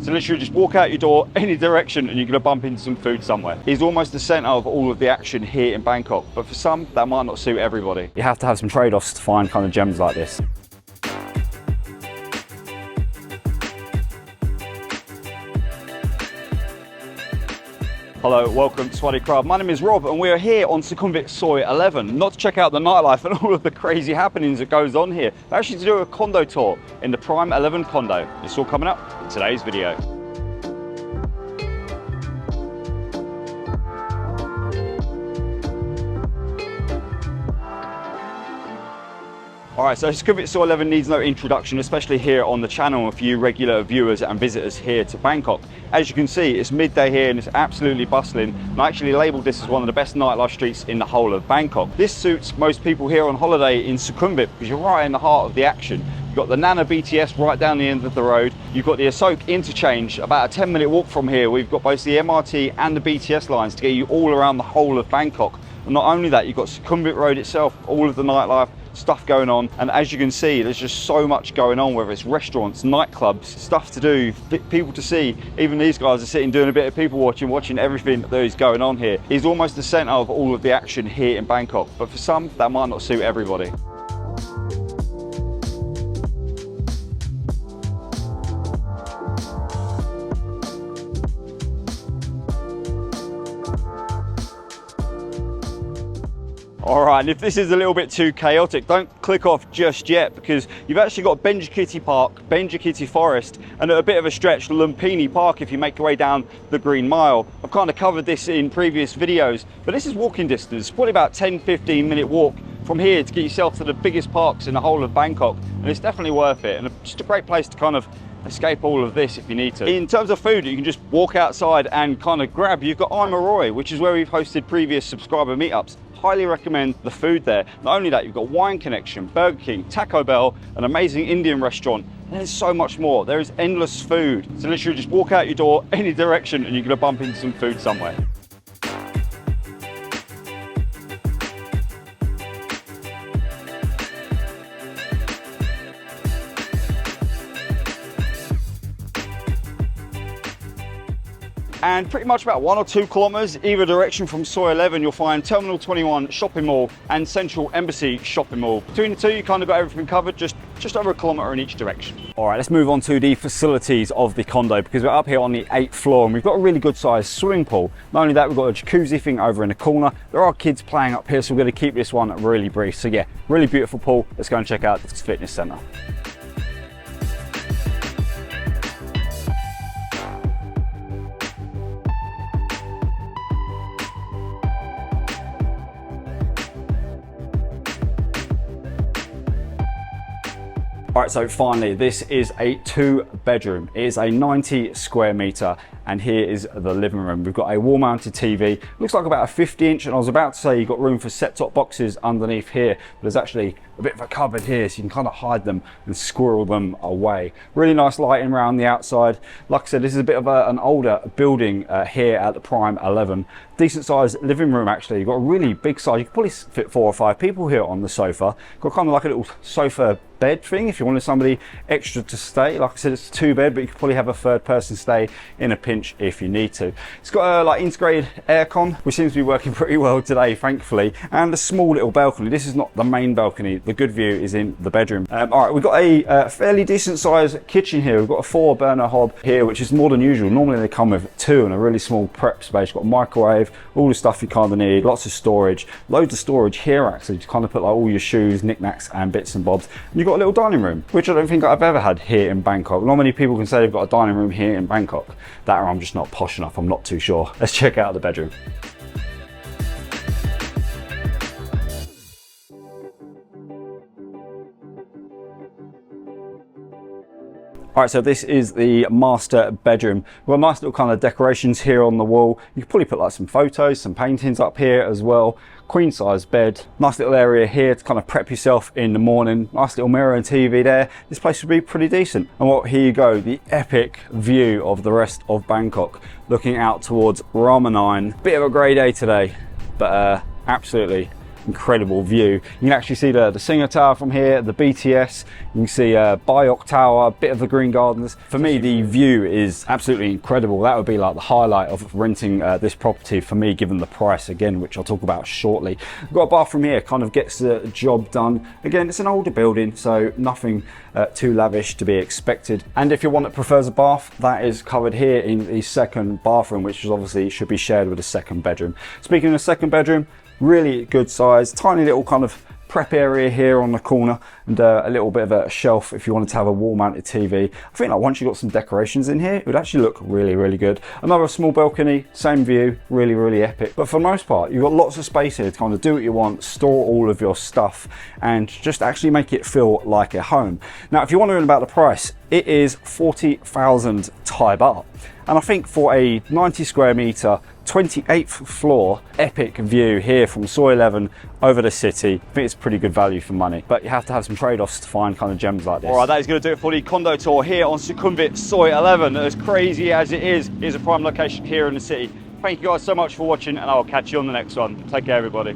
So literally just walk out your door any direction and you're going to bump into some food somewhere. It's almost the centre of all of the action here in Bangkok, but for some that might not suit everybody. You have to have some trade-offs to find kind of gems like this. Hello, welcome to Swaddy Crab. My name is Rob and we are here on Sukhumvit Soi 11, not to check out the nightlife and all of the crazy happenings that goes on here, but actually to do a condo tour in the Prime 11 condo. It's all coming up in today's video. Alright, so Sukhumvit Soi 11 needs no introduction, especially here on the channel and for you regular viewers and visitors here to Bangkok. As you can see, it's midday here and it's absolutely bustling, and I actually labelled this as one of the best nightlife streets in the whole of Bangkok. This suits most people here on holiday in Sukhumvit because you're right in the heart of the action. You've got the Nana BTS right down the end of the road. You've got the Asok interchange, about a 10-minute walk from here. We've got both the MRT and the BTS lines to get you all around the whole of Bangkok. And not only that, you've got Sukhumvit Road itself, all of the nightlife, stuff going on, and as you can see there's just so much going on, whether it's restaurants, nightclubs, stuff to do, people to see. Even these guys are sitting doing a bit of people watching everything that is going on here. It's almost the centre of all of the action here in Bangkok, but for some that might not suit everybody. Alright, and if this is a little bit too chaotic, don't click off just yet, because you've actually got Benjikiti Park, Benjikiti Forest, and at a bit of a stretch, Lumpini Park if you make your way down the Green Mile. I've kind of covered this in previous videos, but this is walking distance, probably about 10-15 minute walk from here to get yourself to the biggest parks in the whole of Bangkok, and it's definitely worth it, and just a great place to kind of escape all of this if you need to. In terms of food, you can just walk outside and kind of grab. You've got I'm a Roy, which is where we've hosted previous subscriber meetups. Highly recommend the food there. Not only that, you've got Wine Connection, Burger King, Taco Bell, an amazing Indian restaurant, and there's so much more. There is endless food. So literally just walk out your door any direction and you're going to bump into some food somewhere. And pretty much about 1 or 2 kilometres either direction from Soi 11, you'll find Terminal 21 Shopping Mall and Central Embassy Shopping Mall. Between the two, you kind of got everything covered, just over a kilometre in each direction. All right, let's move on to the facilities of the condo, because we're up here on the 8th floor and we've got a really good sized swimming pool. Not only that, we've got a jacuzzi thing over in the corner. There are kids playing up here, so we're going to keep this one really brief. So yeah, really beautiful pool. Let's go and check out this fitness centre. All right, so finally, this is a 2-bedroom. It is a 90 square metre, and here is the living room. We've got a wall-mounted TV. Looks like about a 50-inch, and I was about to say you've got room for set-top boxes underneath here, but there's actually a bit of a cupboard here, so you can kind of hide them and squirrel them away. Really nice lighting around the outside. Like I said, this is a bit of an older building here at the Prime 11. Decent sized living room actually. You've got a really big size. You can probably fit 4 or 5 people here on the sofa. Got kind of like a little sofa bed thing if you wanted somebody extra to stay. Like I said, it's a 2-bed, but you could probably have a 3rd person stay in a pinch if you need to. It's got a like integrated aircon, which seems to be working pretty well today, thankfully, and a small little balcony. This is not the main balcony. The good view is in the bedroom. All right, we've got a fairly decent sized kitchen here. We've got a 4-burner hob here, which is more than usual. Normally they come with 2 and a really small prep space. You've got a microwave, all the stuff you kind of need, lots of storage, loads of storage here actually to kind of put like all your shoes, knickknacks and bits and bobs. And you've got a little dining room, which I don't think I've ever had here in Bangkok. Not many people can say they've got a dining room here in Bangkok. That or I'm just not posh enough, I'm not too sure. Let's check out the bedroom. All right, so this is the master bedroom. We've got nice little kind of decorations here on the wall. You could probably put like some photos, some paintings up here as well. Queen size bed, nice little area here to kind of prep yourself in the morning. Nice little mirror and TV there. This place would be pretty decent. And well, here you go, the epic view of the rest of Bangkok, looking out towards Rama 9. Bit of a grey day today, but absolutely incredible view. You can actually see the Singer Tower from here, the BTS, you can see Bangkok Tower, a bit of the Green Gardens. For me, the view is absolutely incredible. That would be like the highlight of renting this property for me, given the price again, which I'll talk about shortly. We've got a bathroom here, kind of gets the job done. Again, it's an older building, so nothing too lavish to be expected. And if you're one that prefers a bath, that is covered here in the second bathroom, which is obviously should be shared with a second bedroom. Speaking of the second bedroom, really good size, tiny little kind of prep area here on the corner, and a little bit of a shelf if you wanted to have a wall mounted TV. I think like once you got some decorations in here, it would actually look really, really good. Another small balcony, same view, really, really epic. But for the most part, you've got lots of space here to kind of do what you want, store all of your stuff, and just actually make it feel like a home. Now, if you're wondering about the price, it is 40,000 Thai baht. And I think for a 90 square meter, 28th floor, epic view here from Soi 11 over the city, I think it's pretty good value for money. But you have to have some trade-offs to find kind of gems like this. All right, that is going to do it for the condo tour here on Sukhumvit Soi 11. As crazy as it is a prime location here in the city. Thank you guys so much for watching, and I'll catch you on the next one. Take care, everybody.